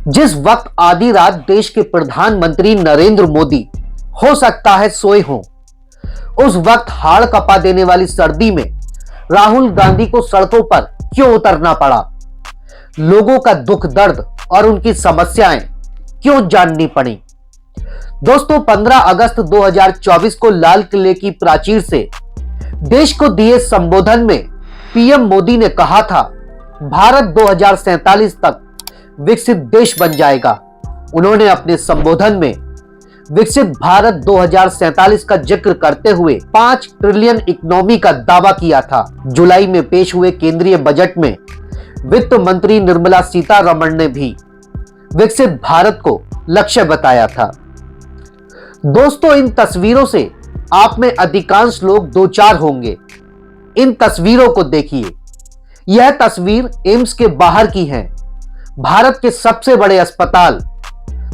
जिस वक्त आधी रात देश के प्रधानमंत्री नरेंद्र मोदी हो सकता है सोए हों, उस वक्त हाड़ कपा देने वाली सर्दी में राहुल गांधी को सड़कों पर क्यों उतरना पड़ा? लोगों का दुख दर्द और उनकी समस्याएं क्यों जाननी पड़ी? दोस्तों, 15 अगस्त 2024 को लाल किले की प्राचीर से देश को दिए संबोधन में पीएम मोदी ने कहा था, भारत 2047 तक विकसित देश बन जाएगा। उन्होंने अपने संबोधन में विकसित भारत 2047 का जिक्र करते हुए 5 ट्रिलियन इकोनॉमी का दावा किया था। जुलाई में पेश हुए केंद्रीय बजट में वित्त मंत्री निर्मला सीतारमण ने भी विकसित भारत को लक्ष्य बताया था। दोस्तों, इन तस्वीरों से आप में अधिकांश लोग दो चार होंगे। इन तस्वीरों को देखिए। यह तस्वीर एम्स के बाहर की है। भारत के सबसे बड़े अस्पताल,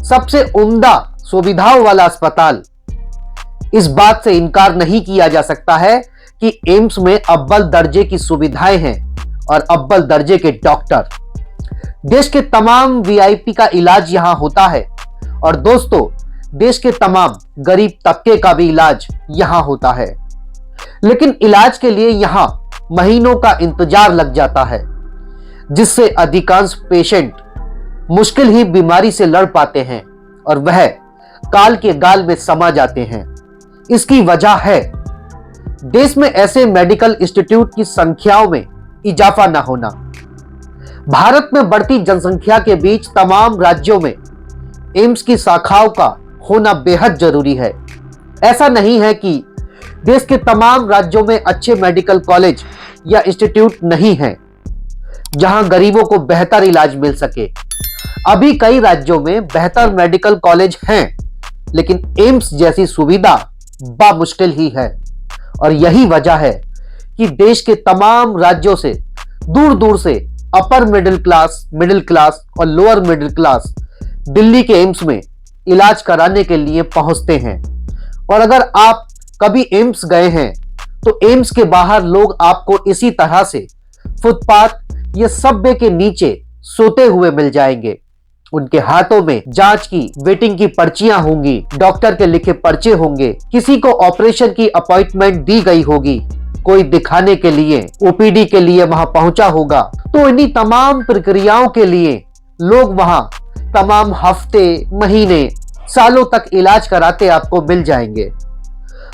सबसे उम्दा सुविधाओं वाला अस्पताल। इस बात से इनकार नहीं किया जा सकता है कि एम्स में अव्वल दर्जे की सुविधाएं हैं और अव्वल दर्जे के डॉक्टर। देश के तमाम वीआईपी का इलाज यहां होता है और दोस्तों, देश के तमाम गरीब तबके का भी इलाज यहां होता है। लेकिन इलाज के लिए यहां महीनों का इंतजार लग जाता है, जिससे अधिकांश पेशेंट मुश्किल ही बीमारी से लड़ पाते हैं और वह काल के गाल में समा जाते हैं। इसकी वजह है देश में ऐसे मेडिकल इंस्टीट्यूट की संख्याओं में इजाफा न होना। भारत में बढ़ती जनसंख्या के बीच तमाम राज्यों में एम्स की शाखाओं का होना बेहद जरूरी है। ऐसा नहीं है कि देश के तमाम राज्यों में अच्छे मेडिकल कॉलेज या इंस्टीट्यूट नहीं हैं जहां गरीबों को बेहतर इलाज मिल सके। अभी कई राज्यों में बेहतर मेडिकल कॉलेज हैं, लेकिन एम्स जैसी सुविधा बामुश्किल ही है। और यही वजह है कि देश के तमाम राज्यों से दूर दूर से अपर मिडिल क्लास और लोअर मिडिल क्लास दिल्ली के एम्स में इलाज कराने के लिए पहुंचते हैं। और अगर आप कभी एम्स गए हैं तो एम्स के बाहर लोग आपको इसी तरह से फुटपाथ या सबवे के नीचे सोते हुए मिल जाएंगे। उनके हाथों में जांच की वेटिंग की पर्चियां होंगी, डॉक्टर के लिखे पर्चे होंगे, किसी को ऑपरेशन की अपॉइंटमेंट दी गई होगी, कोई दिखाने के लिए ओपीडी के लिए वहां पहुंचा होगा। तो इन्हीं तमाम प्रक्रियाओं के लिए लोग वहां तमाम हफ्ते, महीने, सालों तक इलाज कराते आपको मिल जाएंगे।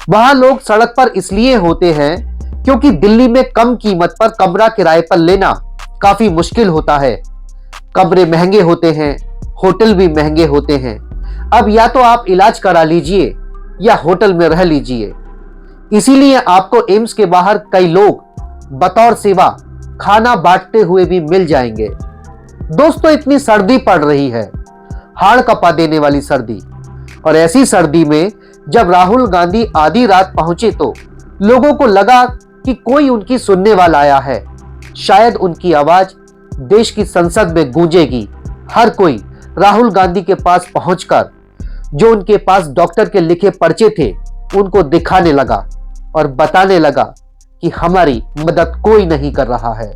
वहां लोग सड़क पर इसलिए होते हैं क्योंकि दिल्ली में कम कीमत पर कमरा किराए पर लेना काफी मुश्किल होता है। कमरे महंगे होते हैं, होटल भी महंगे होते हैं। अब या तो आप इलाज करा लीजिए या होटल में रह लीजिए। इसीलिए आपको एम्स के बाहर कई लोग बतौर सेवा खाना बांटते हुए भी मिल जाएंगे। दोस्तों, इतनी सर्दी पड़ रही है, हाड़ कपा देने वाली सर्दी, और ऐसी सर्दी में जब राहुल गांधी आधी रात पहुंचे तो लोगों को लगा कि कोई उनकी सुनने वाला आया है। शायद उनकी आवाज देश की संसद में गूंजेगी। हर कोई राहुल गांधी के पास पहुंचकर जो उनके पास डॉक्टर के लिखे पर्चे थे उनको दिखाने लगा और बताने लगा कि हमारी मदद कोई नहीं कर रहा है।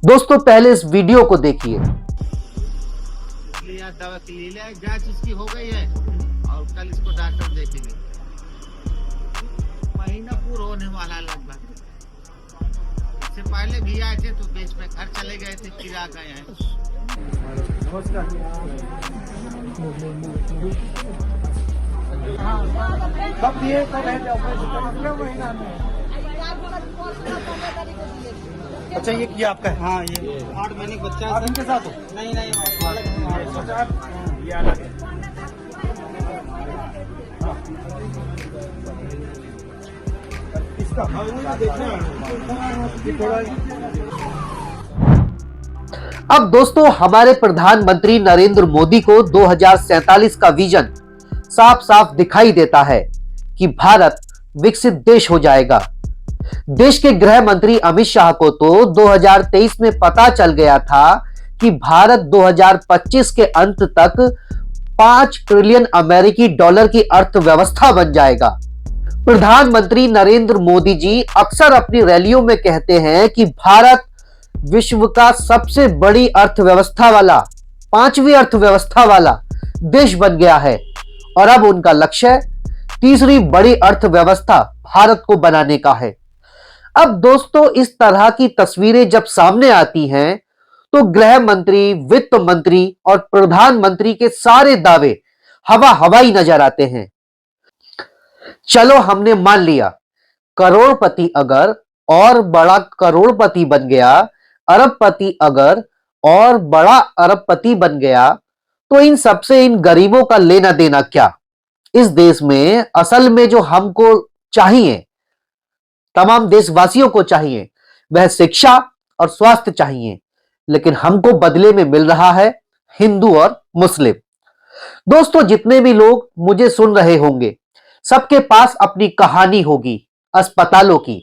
दोस्तों, पहले इस वीडियो को देखिए। दवा के लिए जांच इसकी हो गई है और कल इसको डॉक्टर देखेंगे। महीना पूरा होने वाला लगभग। इससे पहले भी आए थे तो देश में घर चले गए थे, फिर आ गए हैं। कब दिए कब है अगले महीना में। अच्छा, ये किया आपका है? हाँ, ये 8 महीने का बच्चा आप इनके साथ हो? नहीं ये अलग है। इसका अब दोस्तों, हमारे प्रधानमंत्री नरेंद्र मोदी को 2047 का विजन साफ साफ दिखाई देता है कि भारत विकसित देश हो जाएगा। देश के गृह मंत्री अमित शाह को तो 2023 में पता चल गया था कि भारत 2025 के अंत तक 5 ट्रिलियन अमेरिकी डॉलर की अर्थव्यवस्था बन जाएगा। प्रधानमंत्री नरेंद्र मोदी जी अक्सर अपनी रैलियों में कहते हैं कि भारत विश्व का सबसे बड़ी अर्थव्यवस्था वाला 5वीं अर्थव्यवस्था वाला देश बन गया है और अब उनका लक्ष्य तीसरी बड़ी अर्थव्यवस्था भारत को बनाने का है। अब दोस्तों, इस तरह की तस्वीरें जब सामने आती हैं तो गृह मंत्री, वित्त मंत्री और प्रधानमंत्री के सारे दावे हवा हवाई नजर आते हैं। चलो, हमने मान लिया करोड़पति अगर और बड़ा करोड़पति बन गया, अरबपति अगर और बड़ा अरबपति बन गया, तो इन सबसे इन गरीबों का लेना देना क्या? इस देश में असल में जो हमको चाहिए, तमाम देशवासियों को चाहिए, वह शिक्षा और स्वास्थ्य चाहिए, लेकिन हमको बदले में मिल रहा है हिंदू और मुस्लिम। दोस्तों, जितने भी लोग मुझे सुन रहे होंगे, सबके पास अपनी कहानी होगी अस्पतालों की,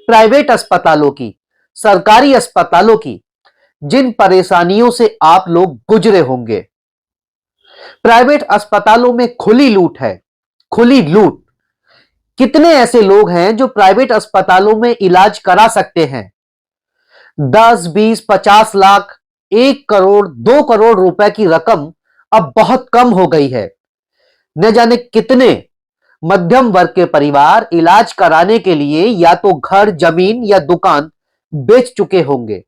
प्राइवेट अस्पतालों की, सरकारी अस्पतालों की, जिन परेशानियों से आप लोग गुजरे होंगे। प्राइवेट अस्पतालों में खुली लूट है, खुली लूट। कितने ऐसे लोग हैं जो प्राइवेट अस्पतालों में इलाज करा सकते हैं? 10, 20, 50 लाख, 1 करोड़, 2 करोड़ रुपए की रकम अब बहुत कम हो गई है। न जाने कितने मध्यम वर्ग के परिवार इलाज कराने के लिए या तो घर, जमीन या दुकान बेच चुके होंगे।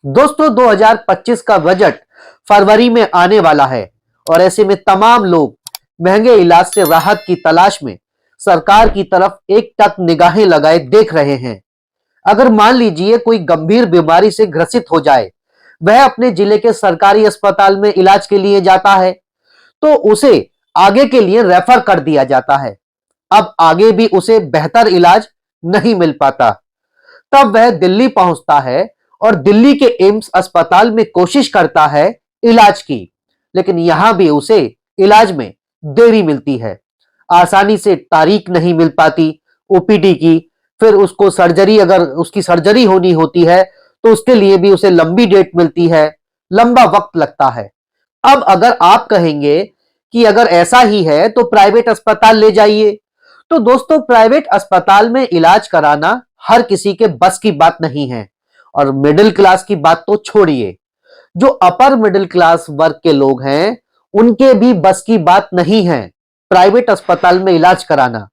दोस्तों, 2025 का बजट फरवरी में आने वाला है और ऐसे में तमाम लोग महंगे इलाज से राहत की तलाश में सरकार की तरफ एक टक निगाहें लगाए देख रहे हैं। अगर मान लीजिए कोई गंभीर बीमारी से ग्रसित हो जाए, वह अपने जिले के सरकारी अस्पताल में इलाज के लिए जाता है तो उसे आगे के लिए रेफर कर दिया जाता है। अब आगे भी उसे बेहतर इलाज नहीं मिल पाता, तब वह दिल्ली पहुंचता है और दिल्ली के एम्स अस्पताल में कोशिश करता है इलाज की, लेकिन यहां भी उसे इलाज में देरी मिलती है। आसानी से तारीख नहीं मिल पाती ओपीडी की, फिर उसको सर्जरी, अगर उसकी सर्जरी होनी होती है तो उसके लिए भी उसे लंबी डेट मिलती है, लंबा वक्त लगता है। अब अगर आप कहेंगे कि अगर ऐसा ही है तो प्राइवेट अस्पताल ले जाइए, तो दोस्तों, प्राइवेट अस्पताल में इलाज कराना हर किसी के बस की बात नहीं है। और मिडिल क्लास की बात तो छोड़िए, जो अपर मिडिल क्लास वर्ग के लोग हैं उनके भी बस की बात नहीं है प्राइवेट अस्पताल में इलाज कराना।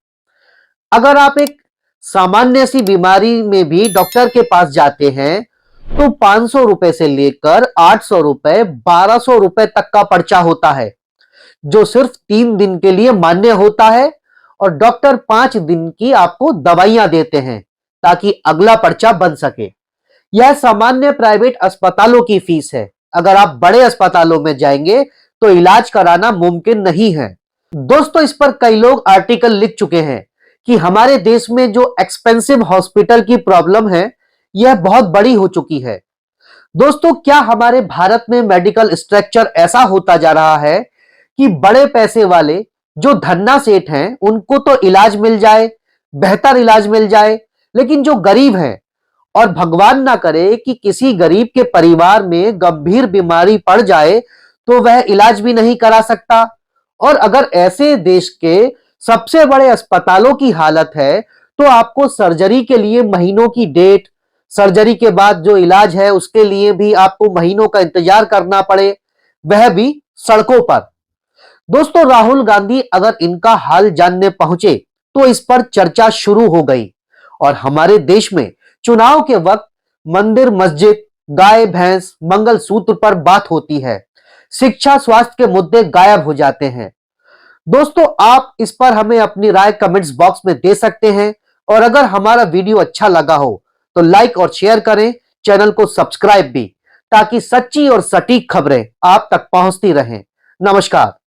अगर आप एक सामान्य सी बीमारी में भी डॉक्टर के पास जाते हैं तो 500 रुपए से लेकर 800 रुपए, 1200 रुपए तक का पर्चा होता है, जो सिर्फ 3 दिन के लिए मान्य होता है और डॉक्टर 5 दिन की आपको दवाइयां देते हैं ताकि अगला पर्चा बन सके। यह सामान्य प्राइवेट अस्पतालों की फीस है। अगर आप बड़े अस्पतालों में जाएंगे तो इलाज कराना मुमकिन नहीं है। दोस्तों, इस पर कई लोग आर्टिकल लिख चुके हैं कि हमारे देश में जो एक्सपेंसिव हॉस्पिटल की प्रॉब्लम है, यह बहुत बड़ी हो चुकी है। दोस्तों, क्या हमारे भारत में मेडिकल स्ट्रक्चर ऐसा होता जा रहा है कि बड़े पैसे वाले जो धन्ना सेठ हैं उनको तो इलाज मिल जाए, बेहतर इलाज मिल जाए, लेकिन जो गरीब हैं, और भगवान ना करे कि किसी गरीब के परिवार में गंभीर बीमारी पड़ जाए तो वह इलाज भी नहीं करा सकता। और अगर ऐसे देश के सबसे बड़े अस्पतालों की हालत है तो आपको सर्जरी के लिए महीनों की डेट, सर्जरी के बाद जो इलाज है उसके लिए भी आपको महीनों का इंतजार करना पड़े, वह भी सड़कों पर। दोस्तों, राहुल गांधी अगर इनका हाल जानने पहुंचे तो इस पर चर्चा शुरू हो गई और हमारे देश में चुनाव के वक्त मंदिर, मस्जिद, गाय, भैंस, मंगलसूत्र पर बात होती है, शिक्षा, स्वास्थ्य के मुद्दे गायब हो जाते हैं। दोस्तों, आप इस पर हमें अपनी राय कमेंट्स बॉक्स में दे सकते हैं और अगर हमारा वीडियो अच्छा लगा हो तो लाइक और शेयर करें, चैनल को सब्सक्राइब भी, ताकि सच्ची और सटीक खबरें आप तक पहुंचती रहें। नमस्कार।